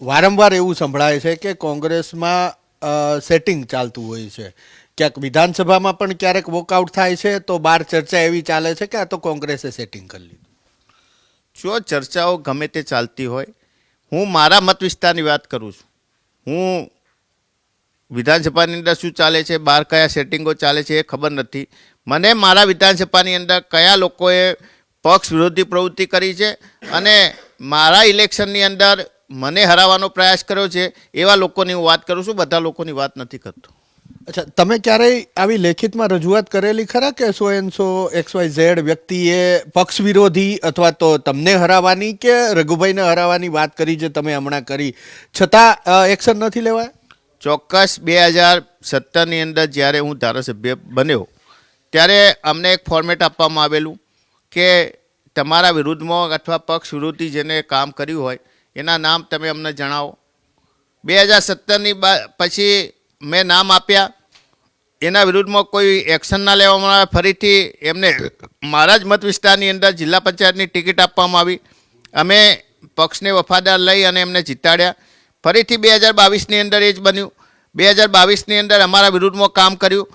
વારંવાર એવું સંભળાય છે કે કોંગ્રેસમાં સેટિંગ ચાલતું હોય છે. ક્યાંક વિધાનસભામાં પણ ક્યારેક વોકઆઉટ થાય છે તો બહાર ચર્ચા એવી ચાલે છે કે આ તો કોંગ્રેસે સેટિંગ કરી લીધું. જો ચર્ચાઓ ગમે તે ચાલતી હોય, હું મારા મત વિસ્તારની વાત કરું છું. હું વિધાનસભાની અંદર શું ચાલે છે, બહાર કયા સેટિંગો ચાલે છે એ ખબર નથી. મને મારા વિધાનસભાની અંદર કયા લોકોએ પક્ષ વિરોધી પ્રવૃત્તિ કરી છે અને મારા ઇલેક્શનની અંદર મને હરાવવાનો પ્રયાસ કર્યો છે એવા લોકોની હું વાત કરું છું, બધા લોકોની વાત નથી કરતો. અચ્છા, તમે ક્યારેય આવી લેખિતમાં રજૂઆત કરેલી ખરા કે સો એન સો XYZ વ્યક્તિએ પક્ષ વિરોધી અથવા તો તમને હરાવવાની કે રઘુભાઈને હરાવવાની વાત કરી જે તમે હમણાં કરી, છતાં એક્શન નથી લેવાય? ચોક્કસ 2017ની અંદર જ્યારે હું ધારાસભ્ય બન્યો ત્યારે અમને એક ફોર્મેટ આપવામાં આવેલું કે તમારા વિરુદ્ધમાં અથવા પક્ષ વિરોધી જેને કામ કર્યું હોય એના નામ તમે અમને જણાવો. 2017ની પછી મેં નામ આપ્યા, એના વિરુદ્ધમાં કોઈ એક્શન ના લેવામાં આવે, ફરીથી એમને મારા જ મત વિસ્તારની અંદર જિલ્લા પંચાયતની ટિકિટ આપવામાં આવી. અમે પક્ષને વફાદાર લઈ અને એમને જીતાડ્યા. ફરીથી 2022ની અંદર એ જ બન્યું. 2022ની અંદર અમારા વિરુદ્ધમાં કામ કર્યું.